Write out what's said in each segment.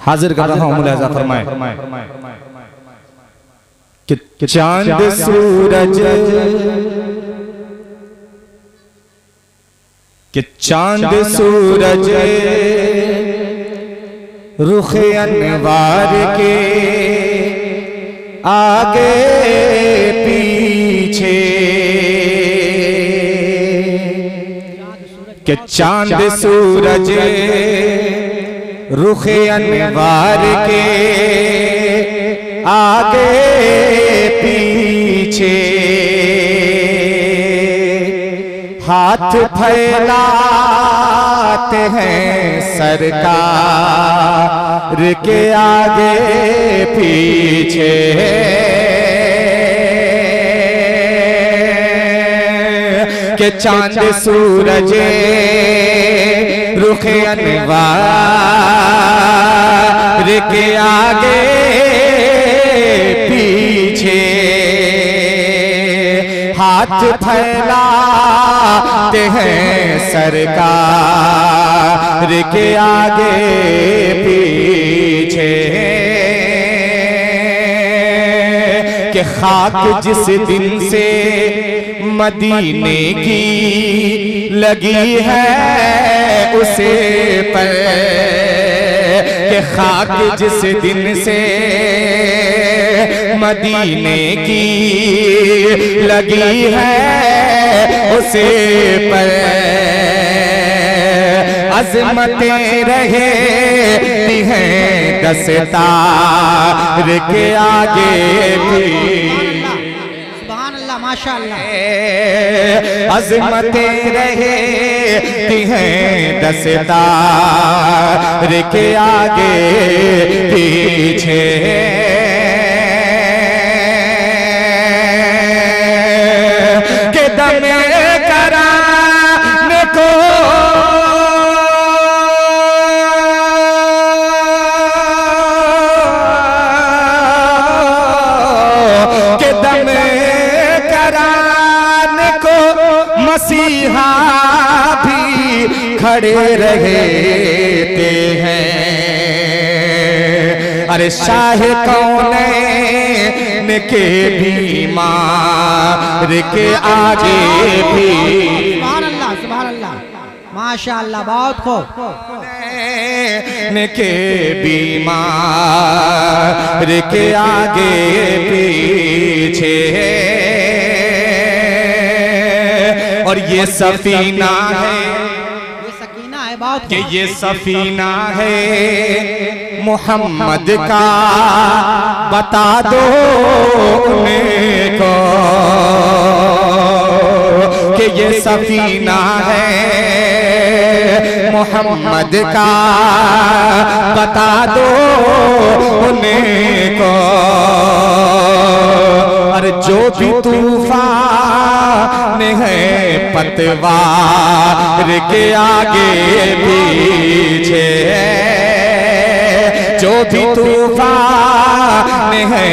हाजिर कर रहा हूं, मुलाजा फरमाए कि चांद सूरज, कि चांद सूरज रुखे अनवार के आगे पीछे, कि चांद सूरज रुखे अनवार के आगे पीछे, हाथ फैलाते हैं सरकार के आगे पीछे, के चांद सूरज रुखे अनवार के आगे पीछे, हाथ फैलाते हैं सरकार के आगे पीछे, कि खाक जिस दिन से मदीने की लगी है उसे पर, कि खाक जिस दिन से मदीने की लगी है उसे पर, अज़मतें रहती हैं दस्तार के आगे भी, माशाअल्लाह, अज़मतें रहती हैं दस्तार के आगे पीछे, के दमे कराने को मसीहा भी खड़े रहते हैं, अरे शाह कौनैन के बीमार के आगे भी, सुभान अल्लाह, सुभान अल्लाह, माशाअल्लाह, बहुत खूब, के बीमार के आगे पीछे, और ये सफीना है, ये सकीना है, बहुत कि ये सफीना है मोहम्मद का, बता दो उन्हें को, कि ये सफीना है मोहम्मद का, बता दो उन्हें को, अरे जो भी तूफान है पतवार के आगे पीछे, जो भी तूफान है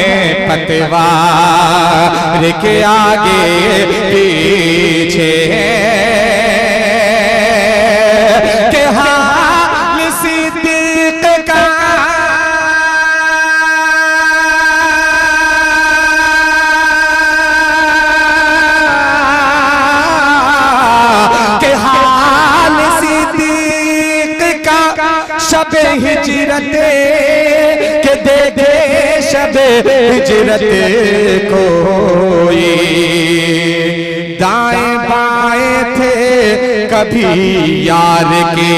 पतवार के आगे पीछे, के हाल सिद्दीक़ का शब हिजरत के देखे शब हिजरत कोई, दाएं बाएं थे कभी यार के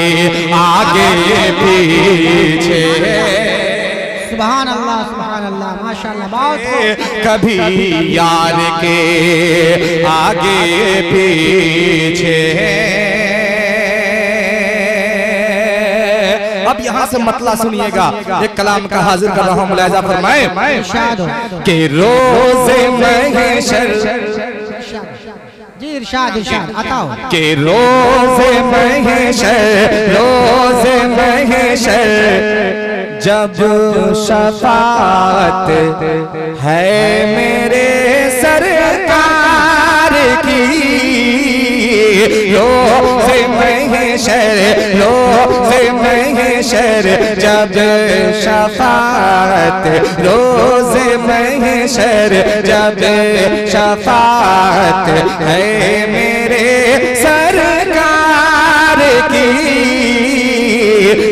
आगे पीछे, सुभान अल्लाह, सुभान अल्लाह, माशाअल्लाह, बहुत खूब, कभी यार के आगे पीछे। अब यहाँ से मतला सुनिएगा, एक कलाम का हाजिर कर रहा हूँ, मुलाहिजा फरमाए कि रोज़े महशर, जी इरशाद, इरशाद अताओ, कि रोज़े महशर जब शफाअत है मेरे सरकार की, रोज़े महशर, रोज़े महशर जब शफाअत, रोज़े महशर जब शफाअत है मेरे सरकार की,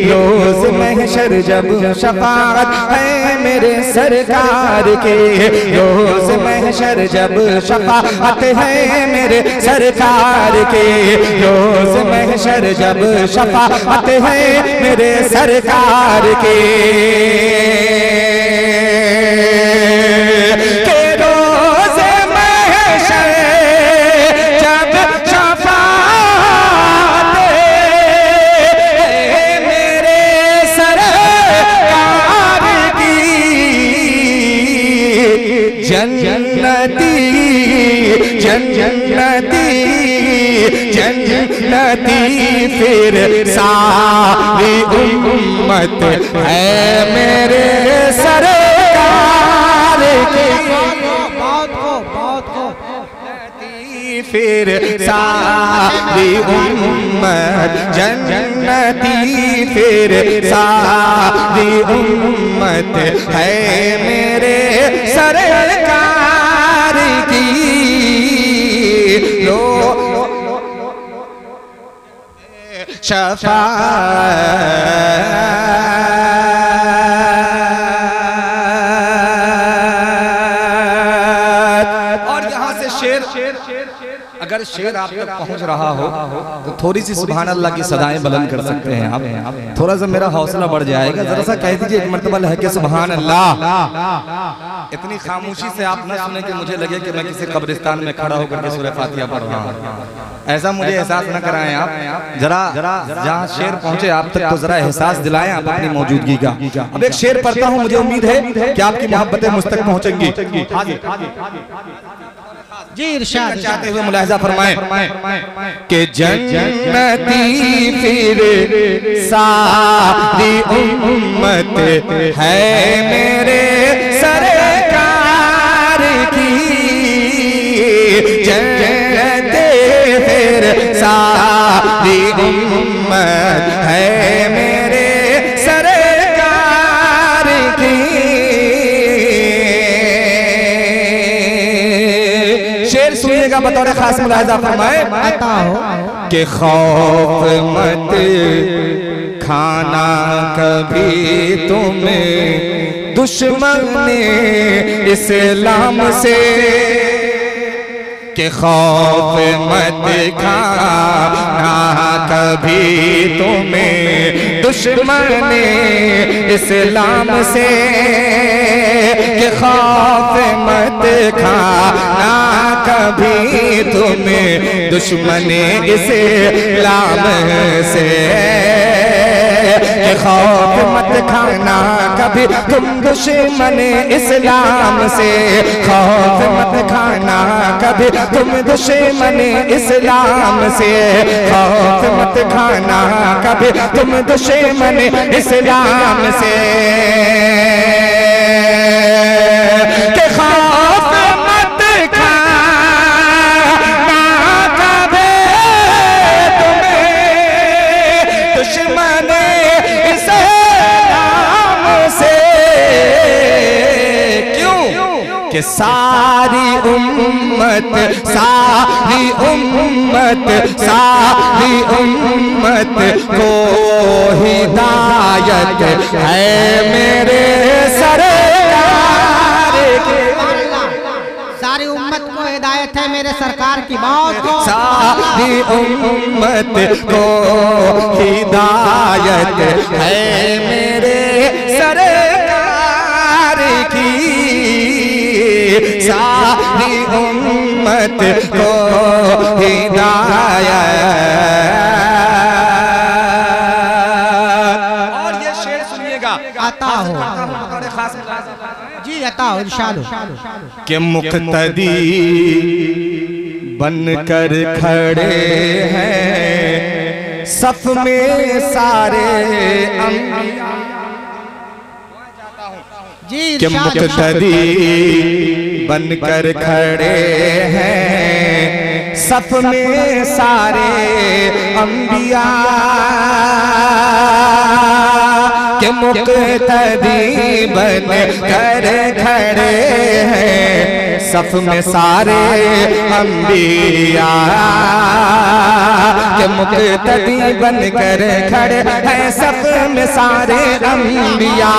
रोज़ महशर जब शफाअत है मेरे सरकार के, रोज़ महशर जब शफाअत है मेरे सरकार के, रोज़ महशर जब शफाअत है मेरे सरकार के, रोज़े महशर जब शफाअत है मेरे सरकार की, जन्नती जन्नती जन्नती फिर सारी उम्मत है मेरे सरकार की, फिर सारी उम्मत जन्नती, फिर सारी उम्मत है मेरे सरकार की, लो शफाअत। और यहाँ से शेर, अगर शेर आप तक पहुंच रहा हो तो थोड़ी सी सुभान अल्लाह की सदाएं बुलंद कर सकते हैं आप, थोड़ा सा मेरा हौसला बढ़ जाएगा। जरा सा कह दीजिए एक मर्तबा लहके सुभान अल्लाह। इतनी खामोशी से आप न सुने कि मुझे लगे कि मैं किसी कब्रिस्तान में खड़ा होकर के सूरह फातिहा पढ़ रहा हूँ, ऐसा मुझे एहसास न कराएं आप। जरा जहाँ शेर पहुंचे आप तक तो जरा एहसास दिलाएं आप अपनी मौजूदगी का। अब एक शेर पढ़ता हूँ, मुझे उम्मीद है कि आपकी मोहब्बतें मुझ तक पहुंचेंगी। जी इरशाद चाहते हुए मुलाहिजा फरमाएं कि जन्नती फिर सारी उम्मत है मेरे सरकार की, जन्नती फिर सारी उम्मत है मेरे सरकार की। शेर सुनिएगा बतौर खास मुलाहिजा फरमाए कि खौफ मत खाना कभी तुम्हें दुश्मन इस्लाम से, कि खौफ मत खाना कभी तुम्हें दुश्मन इस्लाम से, कि खौफ मत खाना कभी तुम्हें दुश्मन इस्लाम से, कि खौफ मत खाना कभी तुम दुश्मन इस्लाम से, खौफ मत खाना कभी तुम दुश्मन इस्लाम से, खौफ मत खाना कभी तुम दुश्मन इस्लाम से, कि खौफ मत खाना कभी तुम्हें दुश्मन इस्लाम से। क्यों? कि सारी उम्मत सारी उम्मत सारी उम्मत को हिदायत है मेरे सरकार की, सारी उम्मत को हिदायत है मेरे सरकार की बात को, सारी उम्मत को हिदायत है मेरे सरकार की, सारी उम्मत को हिदायत। और ये शेर सुनिएगा आता हो जी, आता हो इरशाद कि मुक्तदी बनकर खड़े हैं सफ में सारे अंबिया, जी कि मुक्तदी बनकर खड़े हैं सफ में सारे अंबिया के मुक्तदी बन कर खड़े हैं। सफ में सारे अंबिया के मुक्तदी बन कर खड़े हैं। सफ में सारे अंबिया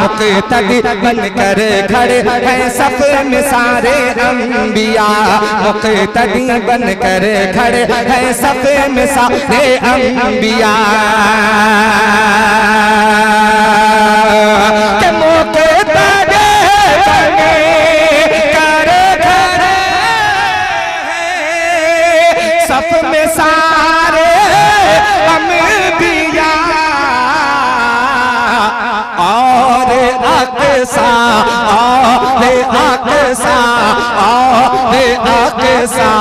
मुक्तदी बन कर खड़े हैं। सफ में सारे अंबिया मुक्तदी बन कर खड़े हैं। सफ में सारे अंबिया के मुक्तदी बन कर खड़े हैं। सफ में सारे अंबिया और अक़सा और अक़सा और अक़सा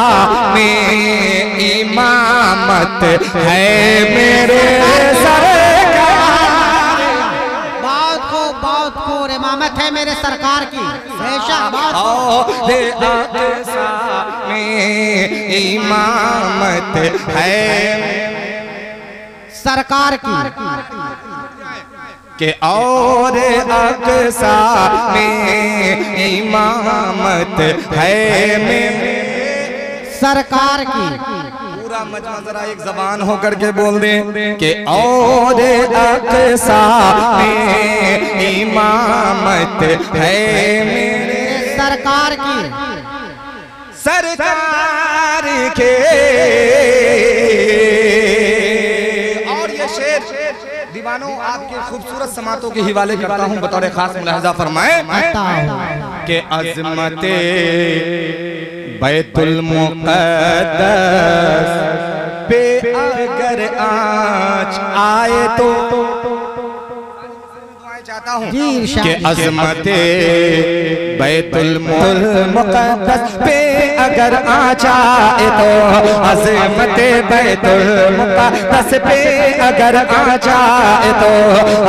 में इमामत है मेरे सरकार। बहुत खूब इमामत है मेरे सरकार की। और अक़सा में इमामत है सरकार की के और अक़सा में इमामत है मेरे सरकार की। पूरा मजमा जरा एक जबान होकर के बोल दें कि और अक़सा में इमामत है मेरे सरकार की। सरकार के और ये शेर दीवानों आपके खूबसूरत समातों के हवाले करता हूँ, बतौर खास मुलाहजा फरमाए कि अज़मते बैतुल मुक़द्दस पे अगर आँच आए तो चाहता हूँ कि अज़मते बैतुल मुक़द्दस पे अगर आँच आए तो अज़मते बैतुल मुक़द्दस पे अगर आँच आए तो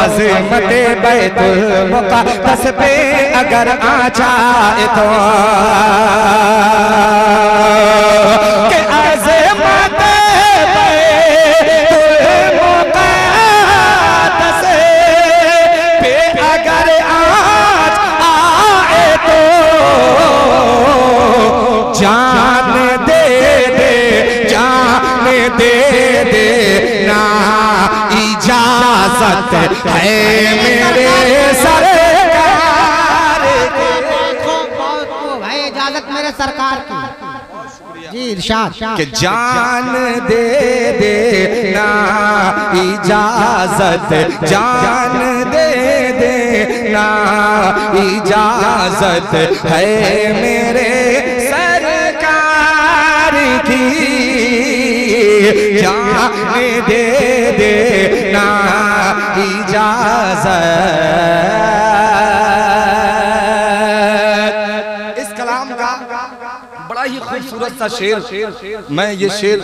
अज़मते बैतुल मुक़द्दस पे अगर आँच आए तो कि अज़मते जान दे दे जान दे दे ना इजाजत है मेरे सरकार भाई इजाजत मेरे सरकार की। जी इरशाद कि जान दे दे ना इजाजत जान दे दे ना इजाजत है मेरे की जान दे दे ना इजाजत। इस कलाम का बड़ा ही खूबसूरत सा शेर, मैं ये शेर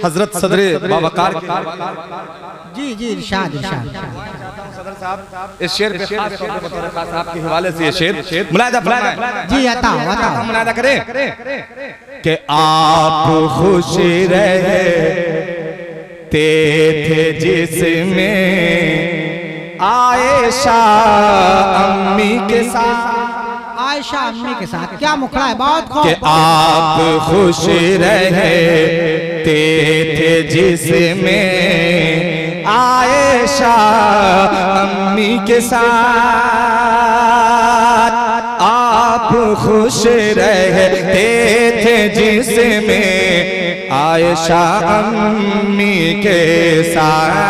हजरत सदरे बावकार जी जी इरशाद सदर साहब इस शेर पे खास तौर पे बतौर खास आपके हवाले से ये शेर मुलाहिजा फरमाएं। जी अता मुलाहिजा करें कि आप खुश रहते थे जिसमें आयशा अम्मी के साथ। आयशा अम्मी के साथ क्या मुखड़ा है, बहुत खूब। कि आप खुश रहते थे जिसमें आयशा अम्मी के साथ। आप खुश रहते थे जिसमें आयशा अम्मी के साथ।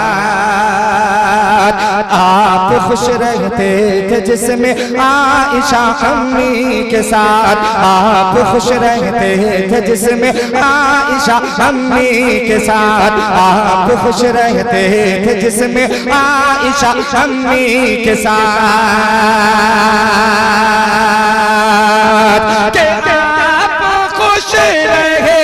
आप खुश रहते थे जिसमें आयशा अम्मी के साथ। आप खुश रहते थे जिसमें आयशा अम्मी के साथ। आप खुश रहते थे जिसमें आयशा अम्मी के साथ। आप खुश रहे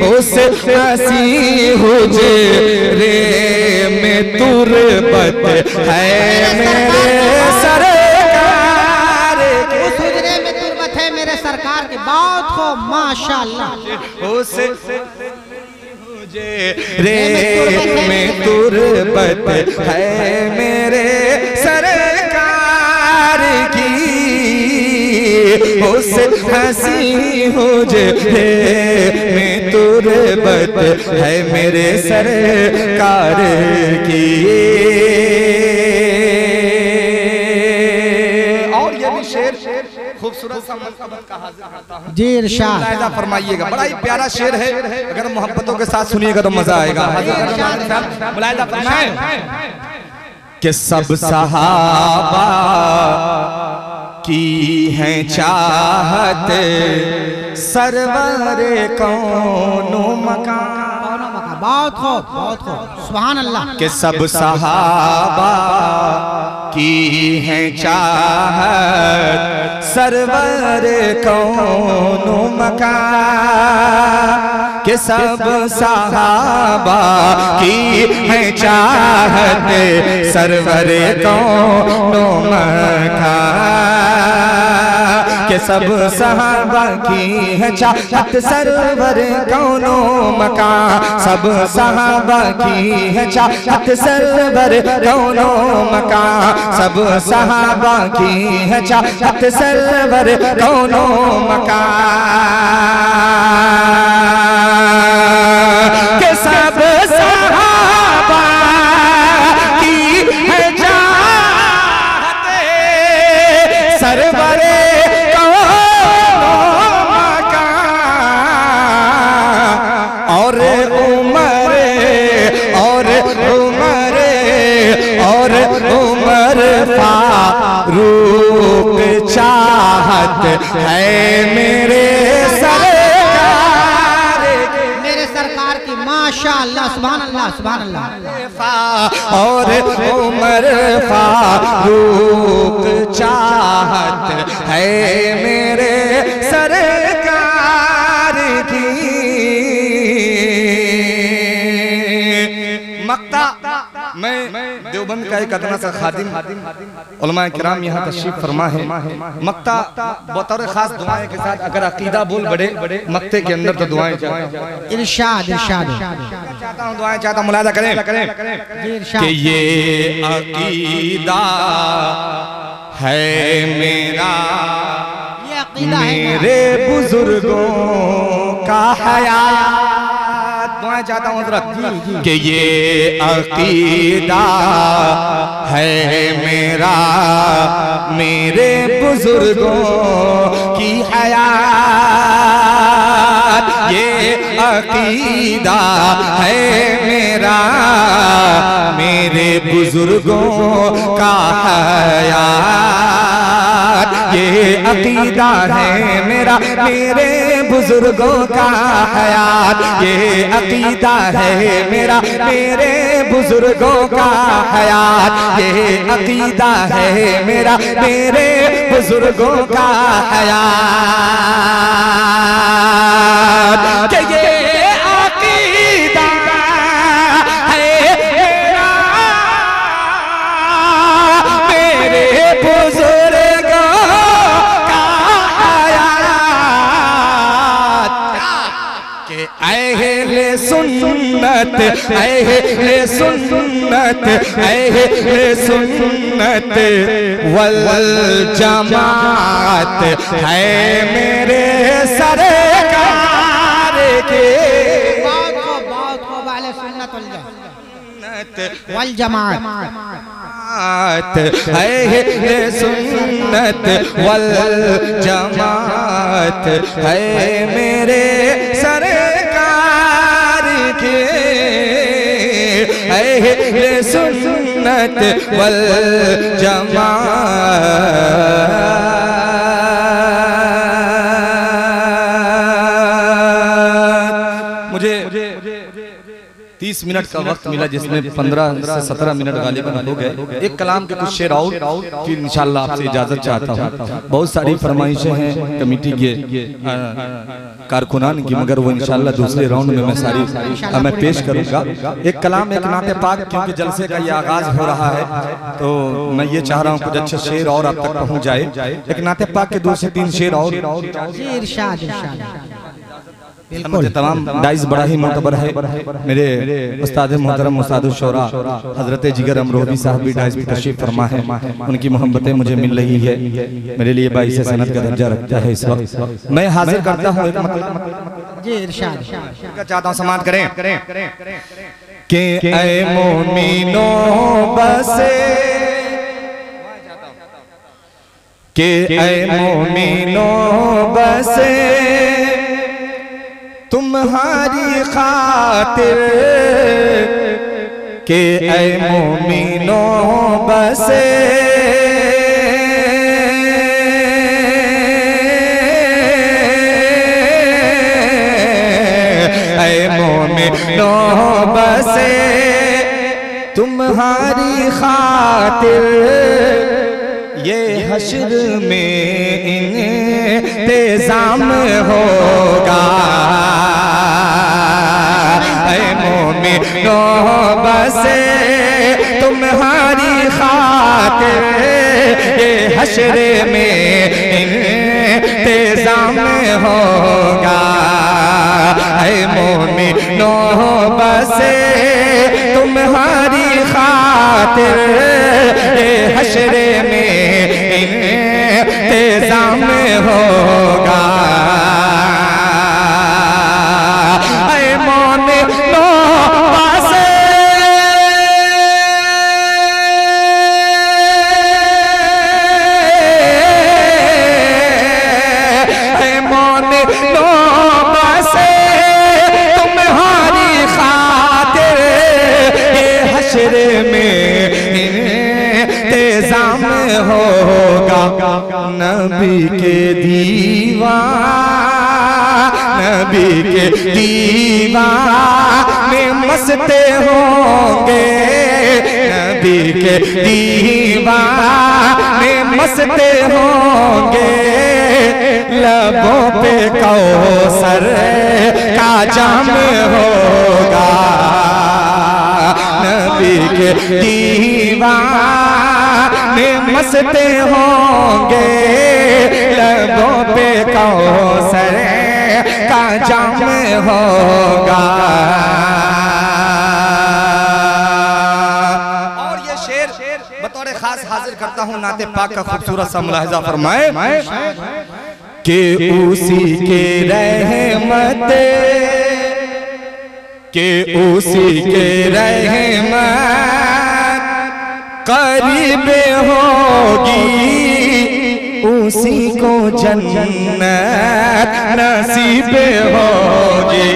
उससे हंसी हुजरे में तुरबत है मेरे सरकार की। उस हुजरे में तुरबत है मेरे सरकार की। बहुत हो माशाअल्लाह। उस रे में तुरबत है मेरे सरकार की। उस हंसी हुजरे में तुरबत है मेरे सरकार की। और ये भी शेर खूबसूरत सा मनक़बत का हाजिर करता हूं जी इरशाद मुलाहिज़ा फरमाइएगा। बड़ा ही प्यारा शेर है, अगर मोहब्बतों के साथ सुनिएगा तो मजा आएगा। मुलाहिज़ा फरमाएं कि सब सहाबा की है चाहत सरवर कौनो मकान। बहुत हो सुभान अल्लाह। कि सब सहाबा की है चाहत सरवर कौनो मकान। कि सब सहाबा की है चाहत सरवर कौनो मकान। कि सब सहाबा की है चाहत सरवर कौनो मकान। सब सहाबा की है चाहत सरवर कौनो मकान। सब सहाबा की है चाहत सरवर कौनो मकान। कि सब सहाबा की है चाहत सरवर फारूक चाहत है मेरे सरकार मेरे सरकार की। माशाअल्लाह सुभान अल्लाह सुभान अल्लाह। और उमर फारूक चाहत है मेरे सरकार की। मक्ता मैं देवबंद का एक अदना सा खादिम उलमाए किराम यहाँ तशरीफ फरमा है। मक्ता बतौर खास दुआएं के साथ, अगर अकीदा बोल बड़े मक्ते के अंदर तो दुआएं इरशाद इरशाद चाहता हूँ, दुआएं चाहता हूँ, मुलाहिज़ा करें कि ये अकीदा है मेरा, ये अकीदा है मेरे बुजुर्गों का हयात। दुआएं चाहता हूँ हज़रत कि ये अकीदा है मेरा, मेरे बुजुर्गों की हयात। ये अकीदा है मेरा, मेरे बुजुर्गों का हयात। ये अकीदा है मेरा, मेरे बुजुर्गों का हयात। ये अकीदा है मेरा, मेरे बुजुर्गों का हयात। ये अकीदा है मेरा, मेरे बुजुर्गों का हयात। कि ये अकीदा है मेरा, मेरे बुजुर्गों का हयात। कि अहले सुन्नत, अहले सुन्नत, अहले सुन्नत वल जमात है मेरे सरकार के। बहुत खूब अहले सुन्नत वल जमात है सुन्नत वल जमात है मेरे सरकार के। है सुन्नत वल जमात। मुझे 30 30 मिनट का वक्त मिला, जिसमें 15 से 17 मिनट गालिबन हो गए। एक कलाम के कुछ शेर और फिर इंशाल्लाह आपसे इजाजत चाहता हूँ। बहुत सारी फरमाइशें हैं कमेटी के कारकुनान की, मगर वो इंशाल्लाह दूसरे राउंड में मैं सारी मैं पेश करूंगा। एक कलाम एक नाते पाक, क्योंकि जलसे का ये आगाज हो रहा है तो मैं ये चाह रहा हूँ कुछ अच्छे शेर और आप तक पहुँच जाए। एक नाते पाक के 2 से 3 शेर और। इरशाद तमाम डाइस बड़ा ही मोतबर है। मेरे उस्ताद मोहतरम उस्ताद शोरा हजरत जिगर अमरोही साहब भी डाइस पर तशरीफ फरमा है। उनकी मोहब्बतें मुझे मिल रही है, मेरे लिए बाइस सनत का दर्जा रखता है इस वक्त। मैं हाजिर करता हूँ चाहता हूँ समाप्त करें कि ऐ मोमिनों बसे, कि ऐ मोमिनों बसे तुम्हारी खातिर, के ऐ मोमिनों बसे ऐ मोमिनों बसे तुम्हारी खातिर, ये हश्र में इंतज़ाम होगा। ऐ मोमिनों बसे तुम्हारी खातिर, ये हश्र में इंतज़ाम होगा। ऐ मोमिनों बसे तुम्हारी खातिर, ये हश्र में इंतज़ाम होगा। ऐ मोमिनों बसे ऐ मोमिनों बसे तुम्हारी खातिर, ये हश्र में इंतज़ाम होगा। नबी के दीवान, नबी के दीवाने मस्ते होंगे, नबी के दीवाने मस्ते होंगे। लबों पे कौसर का जाम होगा। नबी के दीवाने मस्ते होंगे, लबों पे कौसर का जाम होगा। और ये शेर बतौर खास हाजिर करता हूँ नाते पाक का खूबसूरत सा मुलाहिजा फरमाए कि उसी के रहमत, के उसी के रहमत करीब होगी, उसी को जन्नत नसीब होगी।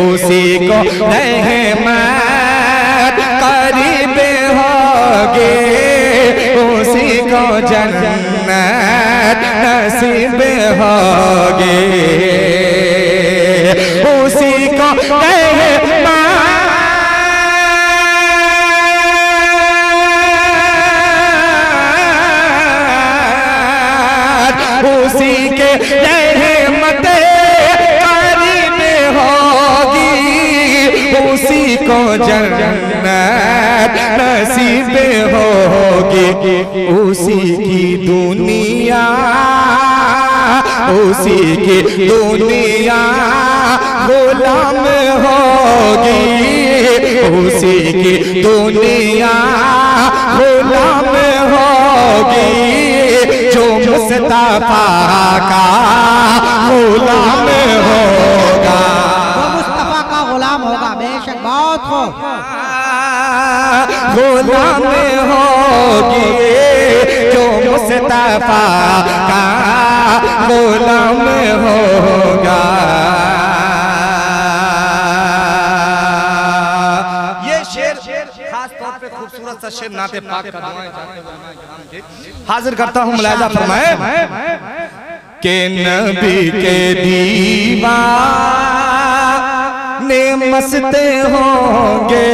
उसी को रहमत करीब होगी, उसी को जन्नत नसीब होगी। उसी को रहमत उसी के रहमत करीब होगी, उसी को जन्नत नसीब होगी। उसी की दुनिया, उसी की दुनिया गुलाम होगी, उसी की दुनिया गुलाम होगी। जो मुस्तफा का गुलाम होगा, वो मुस्तफा का गुलाम होगा। बेशक बहुत हो गुलाम होगी, जो मुस्तफा का गुलाम होगा। ये शेर खास तौर पे खूबसूरत सा शेर नाते पाक का हाजिर करता हूँ। मुलाहिजा फरमाए कि नबी के दीवान, ने मस्ते होंगे,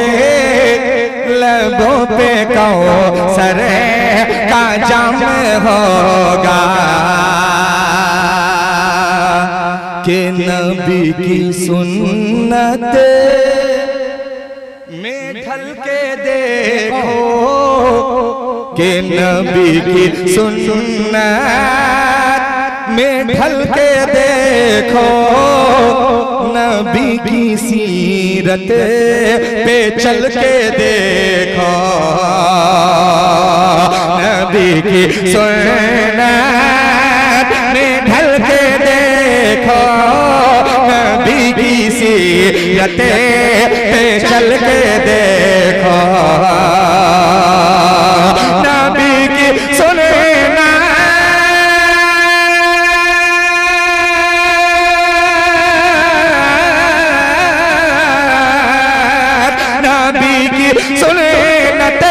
लबों पे कौसर का जाम होगा कि नबी की सुन्नत में ढल के देखो, कि नबी की सुन्नत में ढल के देखो, नबी की सीरत पे चल के देखो, नबी की सुन्नत में ढल के देखो, नबी की सीरत पे चल के देखो, नबी की सुन्नत सुन्नत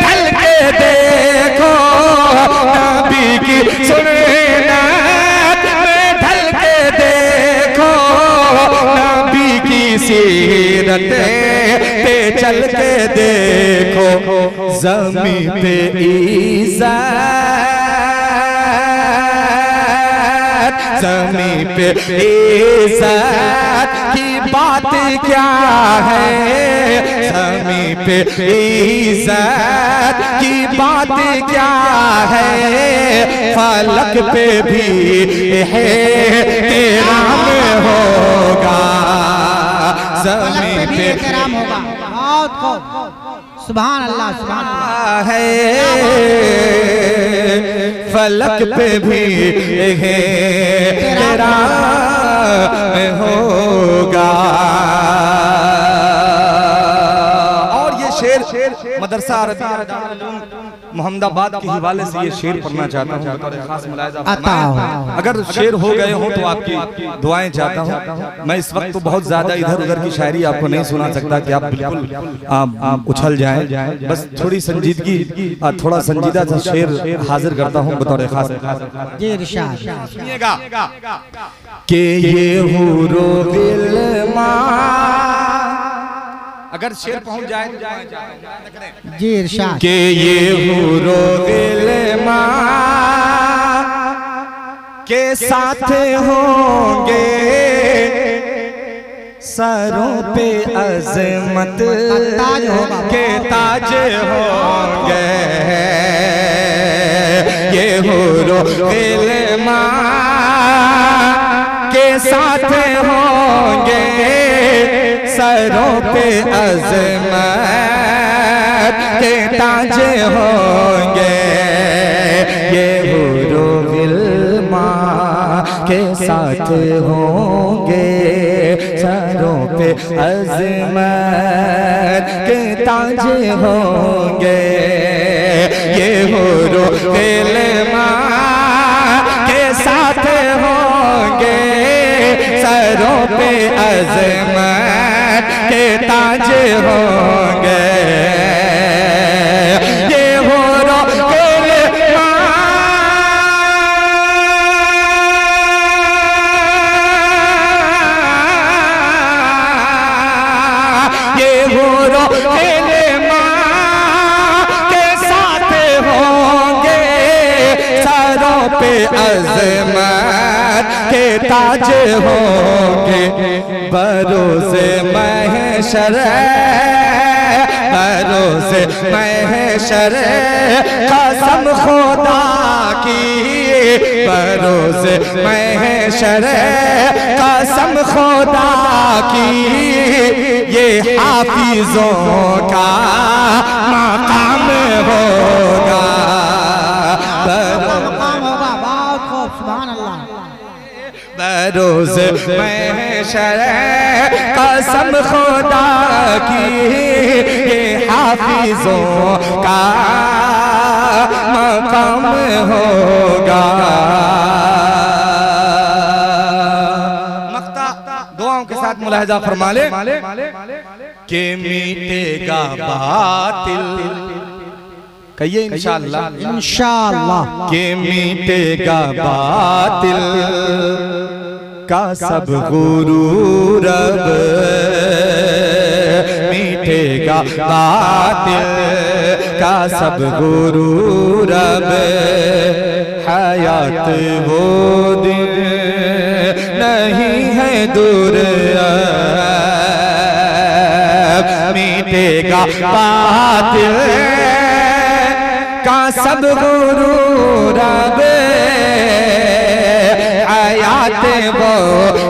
ढल के देखो, नबी की सुन्नत ढल के देखो, नबी की सीरत पे चल के देखो, ज़मीं पे इज़्ज़त, ज़मीं पे इज़्ज़त की बात क्या है, ज़मीं पे इज़्ज़त की बात क्या है, फलक पे भी है एहतराम होगा, ज़मीं पे एहतराम होगा। बहुत खूब, सुभान अल्लाह, सुभान अल्लाह है, फलक पे भी एहतराम होगा। मदरसा अरबी मोहम्मदाबाद के हवाले से ये शेर पढ़ना चाहता हूँ, खास मुलाहिजा फरमाएं। अगर शेर हो गए हों तो आपकी दुआएं चाहता हूँ। मैं इस वक्त तो बहुत ज्यादा इधर उधर की शायरी आपको नहीं सुना सकता कि आप बिल्कुल उछल जाएं, बस थोड़ी संजीदगी, थोड़ा संजीदा सा शेर हाजिर करता हूँ बतौर खास। जी इरशाद सुनिएगा कि ये हुरो गिलमा, अगर शेर पहुंच जाए तो जी इरशाद कि ये हुरो गिलमा के साथ होंगे, सरों पे अज़मत के ताज होंगे, ये हुरो गिलमा के साथ होंगे, सरों पे अज़मत के ताज होंगे, ये हुरो गिलमा के साथ होंगे, सरों पे अज़मत के ताज होंगे, ये हुरो गिलमा के साथ होंगे, सरों पे अज़मत के ताज होंगे, ये हुरो गिलमा, ये हुरो गिलमा के साथ होंगे, सरों पे अज़मत के ताज होंगे, बरोज़े महशर, बरोज़े महशर कसम खुदा की, बरोज़े महशर कसम खुदा की, ये हाफिज़ों का मकाम होगा, मकाम होगा। बहुत खूब, सुभान अल्लाह। बरोज़े महशर कसम खुदा की, ये हाफिज़ों का मकाम होगा। मक्ता दुआओं के साथ मुलाहिजा फरमा ले कि मिटेगा बातिल, कहिए इंशाअल्लाह, इंशाअल्लाह कि मिटेगा बातिल, का सब गुरूर अब मीठेगा बातिल का सब गुरूर अब हयात वो दिन नहीं है दूर अब मीठेगा बातिल का सब गुरूर अब हयात वो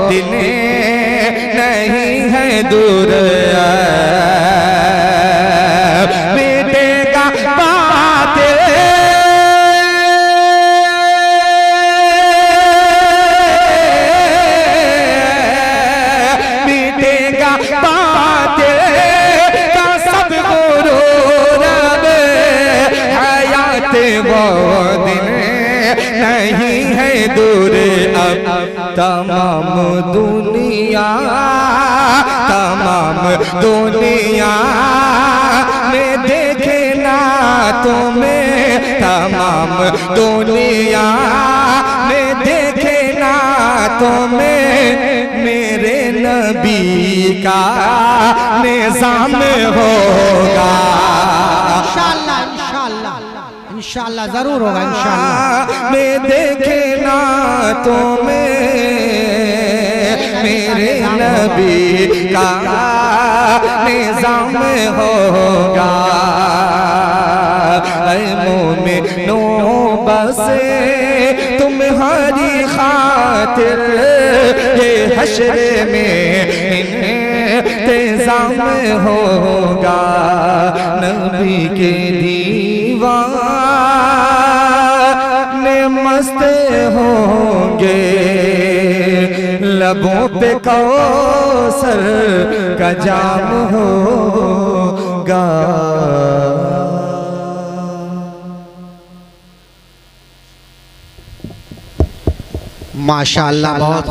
दिन नहीं है दूर मिटेगा बातिल मिटेगा बातिल का सब गुरूर अब हयात वो दिन नहीं है दूर अब तमाम दुनिया में देखे ना तुम्हें तमाम दुनिया में देखे ना तुम्हें मेरे नबी का निज़ाम होगा इंशाअल्लाह इंशाअल्लाह इंशाअल्लाह जरूर होगा इंशाअल्लाह मैं देखे ना तुम्हें मेरे नबी का निज़ाम होगा ऐ मोमिनो बस तुम्हारी खातिर ये हश्र में इंतज़ाम होगा नबी के दीवाने मस्त होंगे लबों पे कौसर का जाम होगा माशाअल्लाह बहुत